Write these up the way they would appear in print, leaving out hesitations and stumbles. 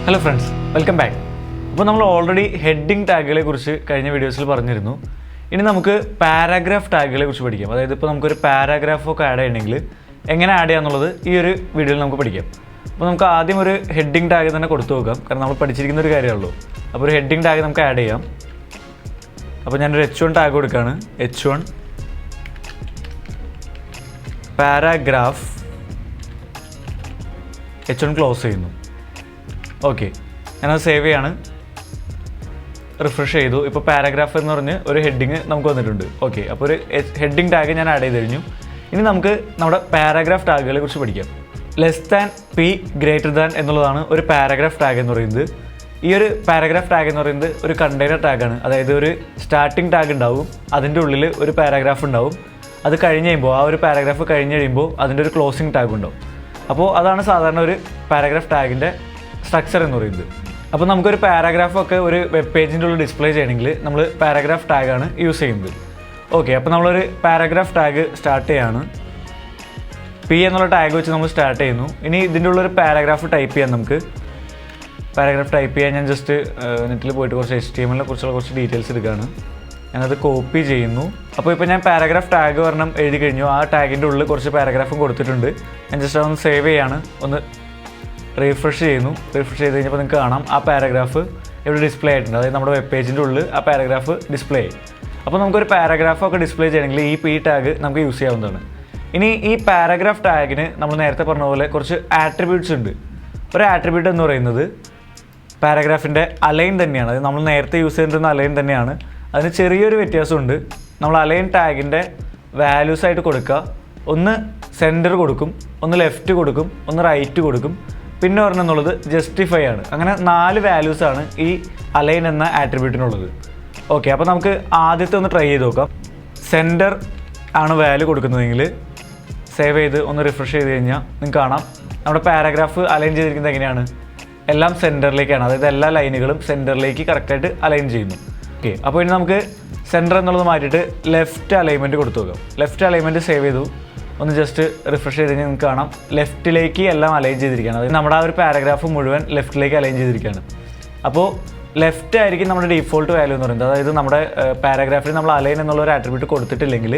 Hello friends, welcome back. അപ്പോൾ നമ്മൾ already heading ടാഗുകളെ കുറിച്ച് കഴിഞ്ഞ വീഡിയോസിൽ പറഞ്ഞിരുന്നു. ഇനി നമുക്ക് പാരാഗ്രാഫ് ടാഗുകളെ കുറിച്ച് പഠിക്കാം. അതായത് ഇപ്പോൾ നമുക്കൊരു പാരാഗ്രാഫൊക്കെ ആഡ് ചെയ്യണമെങ്കിൽ എങ്ങനെ ആഡ് ചെയ്യാന്നുള്ളത് ഈ ഒരു വീഡിയോയിൽ നമുക്ക് പഠിക്കാം. അപ്പോൾ നമുക്ക് ആദ്യം ഒരു ഹെഡിങ് ടാഗ് തന്നെ കൊടുത്തു നോക്കാം, കാരണം നമ്മൾ പഠിച്ചിരിക്കുന്ന ഒരു കാര്യമുള്ളൂ. അപ്പോൾ ഒരു ഹെഡിങ് ടാഗ് നമുക്ക് ആഡ് ചെയ്യാം. അപ്പോൾ ഞാനൊരു H1 ടാഗ് കൊടുക്കുകയാണ്. H1 പാരാഗ്രാഫ്, H1 ക്ലോസ് ചെയ്യുന്നു. ഓക്കെ, ഞാനത് സേവ് ചെയ്യാണ്, റിഫ്രഷ് ചെയ്തു. ഇപ്പോൾ പാരാഗ്രാഫ് എന്ന് പറഞ്ഞ് ഒരു ഹെഡിങ് നമുക്ക് വന്നിട്ടുണ്ട്. ഓക്കെ, അപ്പോൾ ഒരു ഹെഡിങ് ടാഗ് ഞാൻ ആഡ് ചെയ്ത് കഴിഞ്ഞു. ഇനി നമുക്ക് നമ്മുടെ പാരാഗ്രാഫ് ടാഗുകളെ കുറിച്ച് പഠിക്കാം. Less than P greater than എന്നുള്ളതാണ് ഒരു പാരാഗ്രാഫ് ടാഗ് എന്ന് പറയുന്നത്. ഈ ഒരു പാരാഗ്രാഫ് ടാഗ് എന്ന് പറയുന്നത് ഒരു കണ്ടെയ്നർ ടാഗാണ്. അതായത് ഒരു സ്റ്റാർട്ടിംഗ് ടാഗ് ഉണ്ടാവും, അതിൻ്റെ ഉള്ളിൽ ഒരു പാരാഗ്രാഫ് ഉണ്ടാവും. അത് കഴിഞ്ഞ് കഴിയുമ്പോൾ, ആ ഒരു പാരാഗ്രാഫ് കഴിഞ്ഞ് കഴിയുമ്പോൾ അതിൻ്റെ ഒരു ക്ലോസിംഗ് ടാഗ് ഉണ്ടാവും. അപ്പോൾ അതാണ് സാധാരണ ഒരു പാരാഗ്രാഫ് ടാഗിൻ്റെ സ്ട്രക്ചർ എന്ന് പറയുന്നത്. അപ്പോൾ നമുക്കൊരു പാരാഗ്രാഫൊക്കെ ഒരു വെബ് പേജിൻ്റെ ഉള്ളിൽ ഡിസ്പ്ലേ ചെയ്യണമെങ്കിൽ നമ്മൾ പാരാഗ്രാഫ് ടാഗാണ് യൂസ് ചെയ്യുന്നത്. ഓക്കെ, അപ്പോൾ നമ്മളൊരു പാരാഗ്രാഫ് ടാഗ് സ്റ്റാർട്ട് ചെയ്യാണ്. പി എന്നുള്ള ടാഗ് വെച്ച് നമ്മൾ സ്റ്റാർട്ട് ചെയ്യുന്നു. ഇനി ഇതിൻ്റെ ഉള്ളൊരു പാരാഗ്രാഫ് ടൈപ്പ് ചെയ്യാൻ നമുക്ക് പാരാഗ്രാഫ് ടൈപ്പ് ചെയ്യാൻ ഞാൻ ജസ്റ്റ് നെറ്റിൽ പോയിട്ട് കുറച്ച് HTML കുറിച്ചുള്ള കുറച്ച് ഡീറ്റെയിൽസ് എടുക്കുകയാണ്. ഞാനത് കോപ്പി ചെയ്യുന്നു. അപ്പോൾ ഇപ്പോൾ ഞാൻ പാരാഗ്രാഫ് ടാഗ് ഒരെണ്ണം എഴുതി കഴിഞ്ഞു. ആ ടാഗിൻ്റെ ഉള്ളിൽ കുറച്ച് പാരാഗ്രാഫും കൊടുത്തിട്ടുണ്ട്. ഞാൻ ജസ്റ്റ് അതൊന്ന് സേവ് ചെയ്യാണ്, ഒന്ന് റീഫ്രഷ് ചെയ്യുന്നു. റീഫ്രഷ് ചെയ്ത് കഴിഞ്ഞപ്പോൾ നിങ്ങൾക്ക് കാണാം ആ പാരാഗ്രാഫ് ഇവിടെ ഡിസ്പ്ലേ ആയിട്ടുണ്ട്. അതായത് നമ്മുടെ വെബ് പേജിൻ്റെ ഉള്ളിൽ ആ പാരാഗ്രാഫ് ഡിസ്പ്ലേ ചെയ്യും. അപ്പോൾ നമുക്കൊരു പാരാഗ്രാഫൊക്കെ ഡിസ്പ്ലേ ചെയ്യണമെങ്കിൽ ഈ പി ടാഗ് നമുക്ക് യൂസ് ചെയ്യാവുന്നതാണ്. ഇനി ഈ പാരാഗ്രാഫ് ടാഗിന് നമ്മൾ നേരത്തെ പറഞ്ഞ പോലെ കുറച്ച് ആട്രിബ്യൂട്ട്സ് ഉണ്ട്. ഒരു ആട്രിബ്യൂട്ട് എന്ന് പറയുന്നത് പാരാഗ്രാഫിൻ്റെ അലൈൻ തന്നെയാണ്. അത് നമ്മൾ നേരത്തെ യൂസ് ചെയ്തിരുന്ന അലൈൻ തന്നെയാണ്. അതിന് ചെറിയൊരു വ്യത്യാസമുണ്ട്. നമ്മൾ അലൈൻ ടാഗിൻ്റെ വാല്യൂസായിട്ട് കൊടുക്കുക. ഒന്ന് സെൻറ്റർ കൊടുക്കും, ഒന്ന് ലെഫ്റ്റ് കൊടുക്കും, ഒന്ന് റൈറ്റ് കൊടുക്കും, പിന്നെ പറഞ്ഞെന്നുള്ളത് ജസ്റ്റിഫൈ ആണ്. അങ്ങനെ 4 വാല്യൂസാണ് ഈ അലൈൻ എന്ന ആട്രിബ്യൂട്ടിനുള്ളത്. ഓക്കെ, അപ്പോൾ നമുക്ക് ആദ്യത്തെ ഒന്ന് ട്രൈ ചെയ്ത് നോക്കാം. സെൻറ്റർ ആണ് വാല്യൂ കൊടുക്കുന്നതെങ്കിൽ സേവ് ചെയ്ത് ഒന്ന് റിഫ്രഷ് ചെയ്ത് കഴിഞ്ഞാൽ നിങ്ങൾക്ക് കാണാം നമ്മുടെ പാരാഗ്രാഫ് അലൈൻ ചെയ്തിരിക്കുന്നത് എങ്ങനെയാണ്, എല്ലാം സെൻറ്ററിലേക്കാണ്. അതായത് എല്ലാ ലൈനുകളും സെൻറ്ററിലേക്ക് കറക്റ്റായിട്ട് അലൈൻ ചെയ്യുന്നു. ഓക്കെ, അപ്പോൾ ഇനി നമുക്ക് സെൻറ്റർ എന്നുള്ളത് മാറ്റിയിട്ട് ലെഫ്റ്റ് അലൈൻമെൻറ്റ് കൊടുത്തു നോക്കാം. ലെഫ്റ്റ് അലൈൻമെൻറ്റ് സേവ് ചെയ്തു, ഒന്ന് ജസ്റ്റ് റിഫ്രഷ് ചെയ്ത് കഴിഞ്ഞാൽ നിങ്ങൾക്ക് കാണാം ലെഫ്റ്റിലേക്ക് എല്ലാം അലൈൻ ചെയ്തിരിക്കുകയാണ്. അതായത് നമ്മുടെ ആ ഒരു പാരാഗ്രാഫ് മുഴുവൻ ലെഫ്റ്റിലേക്ക് അലൈൻ ചെയ്തിരിക്കുകയാണ്. അപ്പോൾ ലെഫ്റ്റ് ആയിരിക്കും നമ്മുടെ ഡീഫോൾട്ട് വാല്യൂ എന്ന് പറയുന്നത്. അതായത് നമ്മുടെ പാരാഗ്രാഫിൽ നമ്മൾ അലൈൻ എന്നുള്ള ഒരു ആട്രിബ്യൂട്ട് കൊടുത്തിട്ടില്ലെങ്കിൽ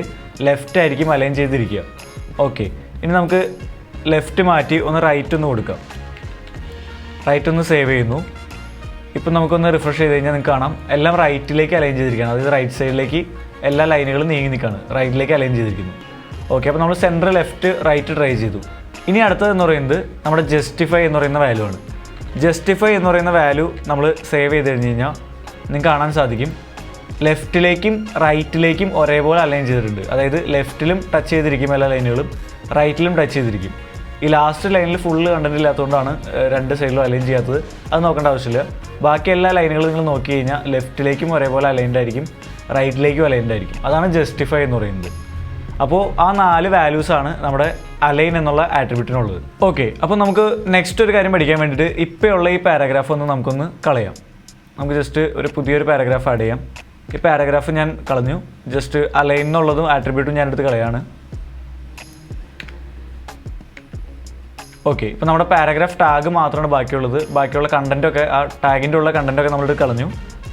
ലെഫ്റ്റ് ആയിരിക്കും അലൈൻ ചെയ്തിരിക്കുക. ഓക്കെ, ഇനി നമുക്ക് ലെഫ്റ്റ് മാറ്റി ഒന്ന് റൈറ്റ് ഒന്ന് കൊടുക്കാം. റൈറ്റ് ഒന്ന് സേവ് ചെയ്യുന്നു. ഇപ്പം നമുക്കൊന്ന് റിഫ്രഷ് ചെയ്ത് കഴിഞ്ഞാൽ നിങ്ങൾക്ക് കാണാം എല്ലാം റൈറ്റിലേക്ക് അലൈൻ ചെയ്തിരിക്കുകയാണ്. അതായത് റൈറ്റ് സൈഡിലേക്ക് എല്ലാ ലൈനുകളും നീങ്ങി നിൽക്കുകയാണ്, റൈറ്റിലേക്ക് അലൈൻ ചെയ്തിരിക്കുന്നു. ഓക്കെ, അപ്പോൾ നമ്മൾ സെൻറ്റർ ലെഫ്റ്റ് റൈറ്റ് ട്രൈ ചെയ്തു. ഇനി അടുത്തതെന്ന് പറയുന്നത് നമ്മുടെ ജസ്റ്റിഫൈ എന്ന് പറയുന്ന വാല്യൂ ആണ്. ജസ്റ്റിഫൈ എന്ന് പറയുന്ന വാല്യൂ നമ്മൾ സേവ് ചെയ്ത് കഴിഞ്ഞ് കഴിഞ്ഞാൽ നിങ്ങൾക്ക് കാണാൻ സാധിക്കും ലെഫ്റ്റിലേക്കും റൈറ്റിലേക്കും ഒരേപോലെ അലൈൻ ചെയ്തിട്ടുണ്ട്. അതായത് ലെഫ്റ്റിലും ടച്ച് ചെയ്തിരിക്കും എല്ലാ ലൈനുകളും, റൈറ്റിലും ടച്ച് ചെയ്തിരിക്കും. ഈ ലാസ്റ്റ് ലൈനിൽ ഫുള്ള് കണ്ടന്റ് ഇല്ലാത്തതുകൊണ്ടാണ് 2 സൈഡിലും അലൈൻ ചെയ്യാത്തത്. അത് നോക്കേണ്ട ആവശ്യമില്ല. ബാക്കി എല്ലാ ലൈനുകളും നിങ്ങൾ നോക്കി കഴിഞ്ഞാൽ ലെഫ്റ്റിലേക്കും ഒരേപോലെ അലൈൻഡ് ആയിരിക്കും, റൈറ്റിലേക്കും അലൈൻഡ് ആയിരിക്കും. അതാണ് ജസ്റ്റിഫൈ എന്ന് പറയുന്നത്. അപ്പോൾ ആ 4 വാല്യൂസാണ് നമ്മുടെ അലൈൻ എന്നുള്ള ആട്രിബ്യൂട്ടിനുള്ളത്. ഓക്കെ, അപ്പോൾ നമുക്ക് നെക്സ്റ്റ് ഒരു കാര്യം പഠിക്കാൻ വേണ്ടിയിട്ട് ഇപ്പോഴുള്ള ഈ പാരാഗ്രാഫ് ഒന്ന് നമുക്കൊന്ന് കളയാം. നമുക്ക് ജസ്റ്റ് ഒരു പുതിയൊരു പാരാഗ്രാഫ് ആഡ് ചെയ്യാം. ഈ പാരാഗ്രാഫ് ഞാൻ കളഞ്ഞു. ജസ്റ്റ് അലൈൻ എന്നുള്ളതും ആട്രിബ്യൂട്ടും ഞാൻ എടുത്ത് കളയാണ്. ഓക്കെ, ഇപ്പോൾ നമ്മുടെ പാരാഗ്രാഫ് ടാഗ് മാത്രമാണ് ബാക്കിയുള്ളത്. ബാക്കിയുള്ള കണ്ടൻറ്റൊക്കെ, ആ ടാഗിൻ്റെ ഉള്ള കണ്ടൻറ്റൊക്കെ നമ്മളെടുത്ത് കളഞ്ഞു.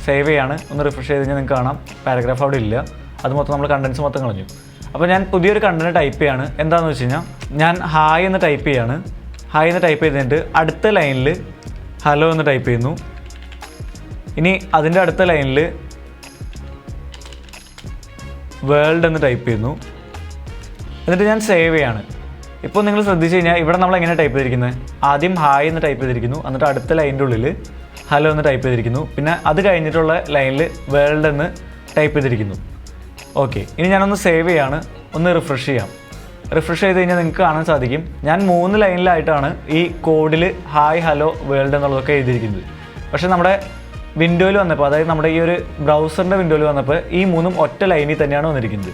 സേവ് ചെയ്യാണ്, ഒന്ന് റിഫ്രഷ് ചെയ്ത് കഴിഞ്ഞാൽ നിങ്ങൾക്ക് കാണാം പാരാഗ്രാഫ് അവിടെ ഇല്ല. അത് മൊത്തം നമ്മൾ കണ്ടൻസ് മൊത്തം കളഞ്ഞു. അപ്പോൾ ഞാൻ പുതിയൊരു കണ്ടന്റ് ടൈപ്പ് ചെയ്യാണ്. എന്താണെന്ന് വെച്ച് കഴിഞ്ഞാൽ ഞാൻ ഹായ് എന്ന് ടൈപ്പ് ചെയ്യാണ്. ഹായ് എന്ന് ടൈപ്പ് ചെയ്തിട്ട് അടുത്ത ലൈനിൽ ഹലോ എന്ന് ടൈപ്പ് ചെയ്യുന്നു. ഇനി അതിൻ്റെ അടുത്ത ലൈനിൽ വേൾഡ് എന്ന് ടൈപ്പ് ചെയ്യുന്നു. എന്നിട്ട് ഞാൻ സേവ് ചെയ്യാണ്. ഇപ്പോൾ നിങ്ങൾ ശ്രദ്ധിച്ച് കഴിഞ്ഞാൽ ഇവിടെ നമ്മൾ എങ്ങനെ ടൈപ്പ് ചെയ്തിരിക്കുന്നത്, ആദ്യം ഹായ് എന്ന് ടൈപ്പ് ചെയ്തിരിക്കുന്നു, എന്നിട്ട് അടുത്ത ലൈനിൻ്റെ ഉള്ളിൽ ഹലോ എന്ന് ടൈപ്പ് ചെയ്തിരിക്കുന്നു, പിന്നെ അത് കഴിഞ്ഞിട്ടുള്ള ലൈനിൽ വേൾഡ് എന്ന് ടൈപ്പ് ചെയ്തിരിക്കുന്നു. ഓക്കെ, ഇനി ഞാനൊന്ന് സേവ് ചെയ്യാണ്, ഒന്ന് റിഫ്രഷ് ചെയ്യാം. റിഫ്രഷ് ചെയ്ത് കഴിഞ്ഞാൽ നിങ്ങൾക്ക് കാണാൻ സാധിക്കും ഞാൻ 3 ലൈനിലായിട്ടാണ് ഈ കോഡിൽ ഹായ് ഹലോ വേൾഡ് എന്നുള്ളതൊക്കെ എഴുതിയിരിക്കുന്നത്. പക്ഷേ നമ്മുടെ വിൻഡോയിൽ വന്നപ്പോൾ, അതായത് നമ്മുടെ ഈ ഒരു ബ്രൗസറിൻ്റെ വിൻഡോയിൽ വന്നപ്പോൾ ഈ 3ഉം ഒറ്റ ലൈനിൽ തന്നെയാണ് വന്നിരിക്കുന്നത്.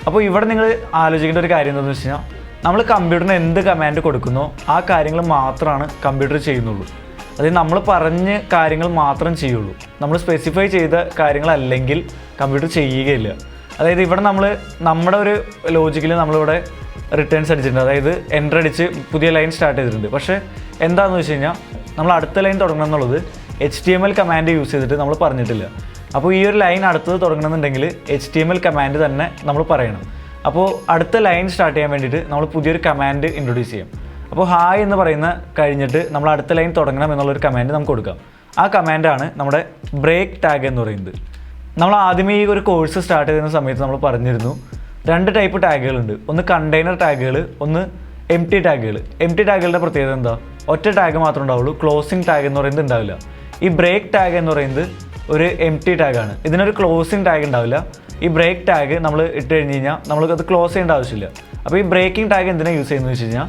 അപ്പോൾ ഇവിടെ നിങ്ങൾ ആലോചിക്കേണ്ട ഒരു കാര്യം എന്താണെന്ന് വെച്ച് കഴിഞ്ഞാൽ നമ്മൾ കമ്പ്യൂട്ടറിന് എന്ത് കമാൻഡ് കൊടുക്കുന്നോ ആ കാര്യങ്ങൾ മാത്രമാണ് കമ്പ്യൂട്ടർ ചെയ്യുന്നുള്ളൂ. അതായത് നമ്മൾ പറഞ്ഞ കാര്യങ്ങൾ മാത്രം ചെയ്യുള്ളൂ. നമ്മൾ സ്പെസിഫൈ ചെയ്ത കാര്യങ്ങളല്ലെങ്കിൽ കമ്പ്യൂട്ടർ ചെയ്യുകയില്ല. അതായത് ഇവിടെ നമ്മൾ നമ്മുടെ ഒരു ലോജിക്കിൽ നമ്മളിവിടെ റിട്ടേൺസ് അടിച്ചിട്ടുണ്ട്, അതായത് എൻ്റർ അടിച്ച് പുതിയ ലൈൻ സ്റ്റാർട്ട് ചെയ്തിട്ടുണ്ട്. പക്ഷേ എന്താണെന്ന് വെച്ച് കഴിഞ്ഞാൽ നമ്മൾ അടുത്ത ലൈൻ തുടങ്ങണം എന്നുള്ളത് HTML കമാൻഡ് യൂസ് ചെയ്തിട്ട് നമ്മൾ പറഞ്ഞിട്ടില്ല. അപ്പോൾ ഈ ഒരു ലൈൻ അടുത്തത് തുടങ്ങണമെന്നുണ്ടെങ്കിൽ HTML കമാൻഡ് തന്നെ നമ്മൾ പറയണം. അപ്പോൾ അടുത്ത ലൈൻ സ്റ്റാർട്ട് ചെയ്യാൻ വേണ്ടിയിട്ട് നമ്മൾ പുതിയൊരു കമാൻഡ് ഇൻട്രൊഡ്യൂസ് ചെയ്യും. അപ്പോൾ ഹായ് എന്ന് പറയുന്ന കഴിഞ്ഞിട്ട് നമ്മൾ അടുത്ത ലൈൻ തുടങ്ങണം എന്നുള്ളൊരു കമാൻഡ് നമുക്ക് കൊടുക്കാം. ആ കമാൻഡാണ് നമ്മുടെ ബ്രേക്ക് ടാഗ് എന്ന് പറയുന്നത്. നമ്മൾ ആദ്യമേ ഈ ഒരു കോഴ്സ് സ്റ്റാർട്ട് ചെയ്യുന്ന സമയത്ത് നമ്മൾ പറഞ്ഞിരുന്നു 2 ടൈപ്പ് ടാഗുകളുണ്ട്. ഒന്ന് കണ്ടെയ്നർ ടാഗുകൾ, ഒന്ന് എം ടി ടാഗുകൾ. എം ടി ടാഗുകളുടെ പ്രത്യേകത എന്താ? ഒറ്റ ടാഗ് മാത്രമേ ഉണ്ടാവുള്ളൂ, ക്ലോസിംഗ് ടാഗ് എന്ന് പറയുന്നത് ഉണ്ടാവില്ല. ഈ ബ്രേക്ക് ടാഗ് എന്ന് പറയുന്നത് ഒരു എം ടി ടാഗാണ്. ഇതിനൊരു ക്ലോസിംഗ് ടാഗ് ഉണ്ടാവില്ല. ഈ ബ്രേക്ക് ടാഗ് നമ്മൾ ഇട്ട് കഴിഞ്ഞ് കഴിഞ്ഞാൽ നമ്മൾക്ക് അത് ക്ലോസ് ചെയ്യേണ്ട ആവശ്യമില്ല. അപ്പോൾ ഈ ബ്രേക്കിംഗ് ടാഗ് എന്തിനാണ് യൂസ് ചെയ്യുന്നത് വെച്ച് കഴിഞ്ഞാൽ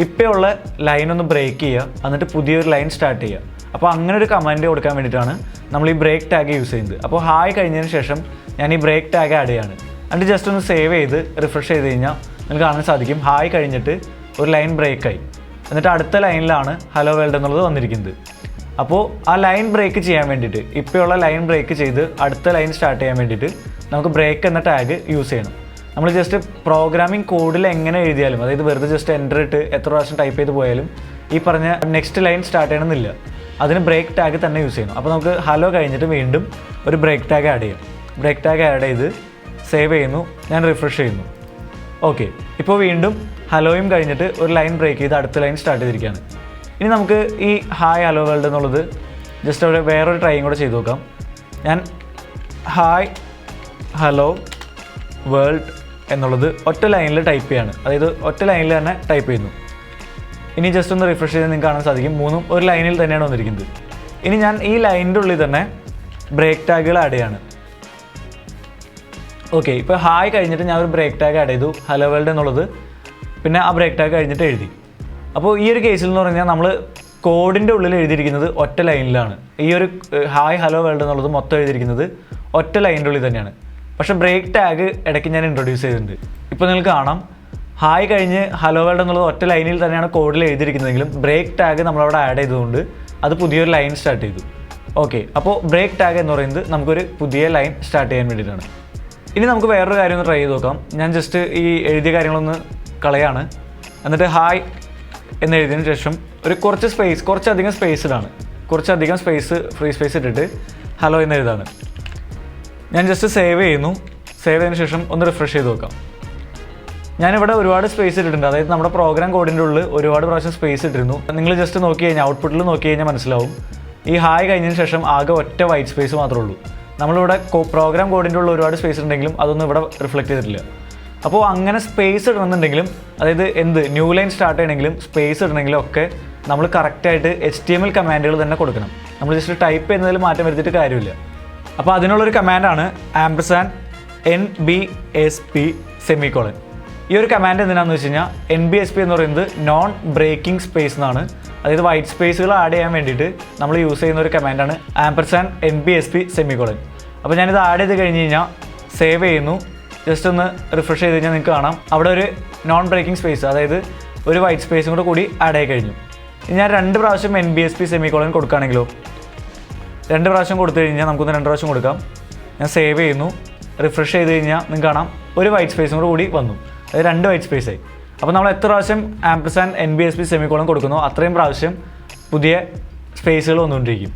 ഇപ്പോഴുള്ള ലൈൻ ഒന്ന് ബ്രേക്ക് ചെയ്യുക, എന്നിട്ട് പുതിയൊരു ലൈൻ സ്റ്റാർട്ട് ചെയ്യുക. അപ്പോൾ അങ്ങനെ ഒരു കമാൻഡ് കൊടുക്കാൻ വേണ്ടിയിട്ടാണ് നമ്മൾ ഈ ബ്രേക്ക് ടാഗ് യൂസ് ചെയ്യുന്നത്. അപ്പോൾ ഹായ് കഴിഞ്ഞതിന് ശേഷം ഞാൻ ഈ ബ്രേക്ക് ടാഗ് ആഡ് ചെയ്യാണ്. എന്നിട്ട് ജസ്റ്റ് ഒന്ന് സേവ് ചെയ്ത് റിഫ്രഷ് ചെയ്ത് കഴിഞ്ഞാൽ നിങ്ങൾക്ക് കാണാൻ സാധിക്കും ഹായ് കഴിഞ്ഞിട്ട് ഒരു ലൈൻ ബ്രേക്കായി. എന്നിട്ട് അടുത്ത ലൈനിലാണ് ഹലോ വേൾഡ് എന്നുള്ളത് വന്നിരിക്കുന്നത്. അപ്പോൾ ആ ലൈൻ ബ്രേക്ക് ചെയ്യാൻ വേണ്ടിയിട്ട്, ഇപ്പോഴുള്ള ലൈൻ ബ്രേക്ക് ചെയ്ത് അടുത്ത ലൈൻ സ്റ്റാർട്ട് ചെയ്യാൻ വേണ്ടിയിട്ട് നമുക്ക് ബ്രേക്ക് എന്ന ടാഗ് യൂസ് ചെയ്യണം. നമ്മൾ ജസ്റ്റ് പ്രോഗ്രാമിംഗ് കോഡിൽ എങ്ങനെ എഴുതിയാലും, അതായത് വെറുതെ ജസ്റ്റ് എൻ്റർ ഇട്ട് എത്ര പ്രാവശ്യം ടൈപ്പ് ചെയ്ത് പോയാലും ഈ പറഞ്ഞ നെക്സ്റ്റ് ലൈൻ സ്റ്റാർട്ട് ചെയ്യണമെന്നില്ല. അതിന് ബ്രേക്ക് ടാഗ് തന്നെ യൂസ് ചെയ്യണം. അപ്പോൾ നമുക്ക് ഹലോ കഴിഞ്ഞിട്ട് വീണ്ടും ഒരു ബ്രേക്ക് ടാഗ് ആഡ് ചെയ്യാം. ബ്രേക്ക് ടാഗ് ആഡ് ചെയ്ത് സേവ് ചെയ്യുന്നു, ഞാൻ റിഫ്രഷ് ചെയ്യുന്നു. ഓക്കെ, ഇപ്പോൾ വീണ്ടും ഹലോയും കഴിഞ്ഞിട്ട് ഒരു ലൈൻ ബ്രേക്ക് ചെയ്ത് അടുത്ത ലൈൻ സ്റ്റാർട്ട് ചെയ്തിരിക്കുകയാണ്. ഇനി നമുക്ക് ഈ ഹായ് ഹലോ വേൾഡ് എന്നുള്ളത് ജസ്റ്റ് അവിടെ വേറൊരു ട്രൈയും കൂടെ ചെയ്ത് നോക്കാം. ഞാൻ ഹായ് ഹലോ വേൾഡ് എന്നുള്ളത് ഒറ്റ ലൈനിൽ ടൈപ്പ് ചെയ്യാണ്, അതായത് ഒറ്റ ലൈനിൽ തന്നെ ടൈപ്പ് ചെയ്യുന്നു. ഇനി ജസ്റ്റ് ഒന്ന് റിഫ്രഷ് ചെയ്ത് നിങ്ങൾക്ക് കാണാൻ സാധിക്കും മൂന്നും ഒരു ലൈനിൽ തന്നെയാണ് വന്നിരിക്കുന്നത്. ഇനി ഞാൻ ഈ ലൈനിൻ്റെ ഉള്ളിൽ തന്നെ ബ്രേക്ക് ടാഗുകൾ ആഡ് ചെയ്യാണ്. ഓക്കെ, ഇപ്പോൾ ഹായ് കഴിഞ്ഞിട്ട് ഞാൻ ഒരു ബ്രേക്ക് ടാഗ് ആഡ് ചെയ്തു, ഹലോ വേൾഡ് എന്നുള്ളത്, പിന്നെ ആ ബ്രേക്ക് ടാഗ് കഴിഞ്ഞിട്ട് എഴുതി. അപ്പോൾ ഈ ഒരു കേസിൽ എന്ന് പറഞ്ഞാൽ നമ്മൾ കോഡിൻ്റെ ഉള്ളിൽ എഴുതിയിരിക്കുന്നത് ഒറ്റ ലൈനിലാണ്. ഈ ഒരു ഹായ് ഹലോ വേൾഡ് എന്നുള്ളത് മൊത്തം എഴുതിയിരിക്കുന്നത് ഒറ്റ ലൈനിൻ്റെ ഉള്ളിൽ തന്നെയാണ്. പക്ഷേ ബ്രേക്ക് ടാഗ് ഇടയ്ക്ക് ഞാൻ ഇൻട്രൊഡ്യൂസ് ചെയ്തിട്ടുണ്ട്. ഇപ്പോൾ നിങ്ങൾക്ക് കാണാം ഹായ് കഴിഞ്ഞ് ഹലോ വേൾഡ് എന്നുള്ളത് ഒറ്റ ലൈനിൽ തന്നെയാണ് കോഡിൽ എഴുതിയിരിക്കുന്നതെങ്കിലും ബ്രേക്ക് ടാഗ് നമ്മളവിടെ ആഡ് ചെയ്തുകൊണ്ട് അത് പുതിയൊരു ലൈൻ സ്റ്റാർട്ട് ചെയ്തു. ഓക്കെ, അപ്പോൾ ബ്രേക്ക് ടാഗ് എന്ന് പറയുന്നത് നമുക്കൊരു പുതിയ ലൈൻ സ്റ്റാർട്ട് ചെയ്യാൻ വേണ്ടിയിട്ടാണ്. ഇനി നമുക്ക് വേറൊരു കാര്യം ഒന്ന് ട്രൈ ചെയ്ത് നോക്കാം. ഞാൻ ജസ്റ്റ് ഈ എഴുതിയ കാര്യങ്ങളൊന്ന് കളയാണ്. എന്നിട്ട് ഹായ് എന്ന് എഴുതിയതിന് ശേഷം ഒരു കുറച്ചധികം ഫ്രീ സ്പേസ് ഇട്ടിട്ട് ഹലോ എന്ന് എഴുതാണ്. ഞാൻ ജസ്റ്റ് സേവ് ചെയ്യുന്നു. സേവ് ചെയ്തതിന് ശേഷം ഒന്ന് റിഫ്രഷ് ചെയ്ത് നോക്കാം. ഞാനിവിടെ ഒരുപാട് സ്പേസ് ഇട്ടിട്ടുണ്ട്, അതായത് നമ്മുടെ പ്രോഗ്രാം കോഡിൻ്റെ ഉള്ളിൽ ഒരുപാട് പ്രാവശ്യം സ്പേസ് ഇട്ടിരുന്നു. നിങ്ങൾ ജസ്റ്റ് നോക്കി കഴിഞ്ഞാൽ ഔട്ട്പുട്ടിൽ നോക്കി കഴിഞ്ഞാൽ മനസ്സിലാവും ഈ ഹായ് കഴിഞ്ഞതിന് ശേഷം ആകെ ഒറ്റ വൈറ്റ് സ്പേസ് മാത്രമേ ഉള്ളൂ. നമ്മളിവിടെ പ്രോഗ്രാം കോഡിൻ്റെ ഉള്ളിൽ ഒരുപാട് സ്പേസ് ഉണ്ടെങ്കിലും അതൊന്നും ഇവിടെ റിഫ്ലക്റ്റ് ചെയ്തിട്ടില്ല. അപ്പോൾ അങ്ങനെ സ്പേസ് ഇടണമെന്നുണ്ടെങ്കിലും, അതായത് ന്യൂ ലൈൻ സ്റ്റാർട്ട് ചെയ്യണമെങ്കിലും സ്പേസ് ഇടണമെങ്കിലും ഒക്കെ നമ്മൾ കറക്റ്റായിട്ട് HTML കമാൻഡുകൾ തന്നെ കൊടുക്കണം. നമ്മൾ ജസ്റ്റ് ടൈപ്പ് ചെയ്യുന്നതിൽ മാറ്റം വരുത്തിയിട്ട് കാര്യമില്ല. അപ്പോൾ അതിനുള്ളൊരു കമാൻഡാണ് &NBSP സെമിക്കോളൻ. ഈ ഒരു കമാൻഡ് എന്തിനാണെന്ന് വെച്ച് കഴിഞ്ഞാൽ NBSP എന്ന് പറയുന്നത് നോൺ ബ്രേക്കിംഗ് സ്പേസ് എന്നാണ്. അതായത് വൈറ്റ് സ്പേസുകൾ ആഡ് ചെയ്യാൻ വേണ്ടിയിട്ട് നമ്മൾ യൂസ് ചെയ്യുന്ന ഒരു കമാൻഡാണ് &NBSP സെമിക്കോളൻ. അപ്പോൾ ഞാനിത് ആഡ് ചെയ്ത് കഴിഞ്ഞ് കഴിഞ്ഞാൽ സേവ് ചെയ്യുന്നു. ജസ്റ്റ് ഒന്ന് റിഫ്രഷ് ചെയ്ത് കഴിഞ്ഞാൽ നിങ്ങൾക്ക് കാണാം അവിടെ ഒരു നോൺ ബ്രേക്കിംഗ് സ്പേസ്, അതായത് ഒരു വൈറ്റ് സ്പേസും കൂടി ആഡ് ആയി കഴിഞ്ഞു. ഞാൻ 2 പ്രാവശ്യം NBSP സെമിക്കോളൻ കൊടുക്കുകയാണെങ്കിലോ, 2 പ്രാവശ്യം കൊടുത്തു കഴിഞ്ഞാൽ നമുക്കൊന്ന് 2 പ്രാവശ്യം കൊടുക്കാം. ഞാൻ സേവ് ചെയ്യുന്നു. റിഫ്രഷ് ചെയ്ത് കഴിഞ്ഞാൽ നിങ്ങൾക്ക് കാണാം ഒരു വൈറ്റ് സ്പേസും കൂടി വന്നു, അതായത് 2 വൈറ്റ് സ്പേസായി. അപ്പോൾ നമ്മൾ എത്ര പ്രാവശ്യം &NBSP സെമിക്കോളൻ കൊടുക്കുന്നോ അത്രയും പ്രാവശ്യം പുതിയ സ്പേസുകൾ വന്നുകൊണ്ടിരിക്കും.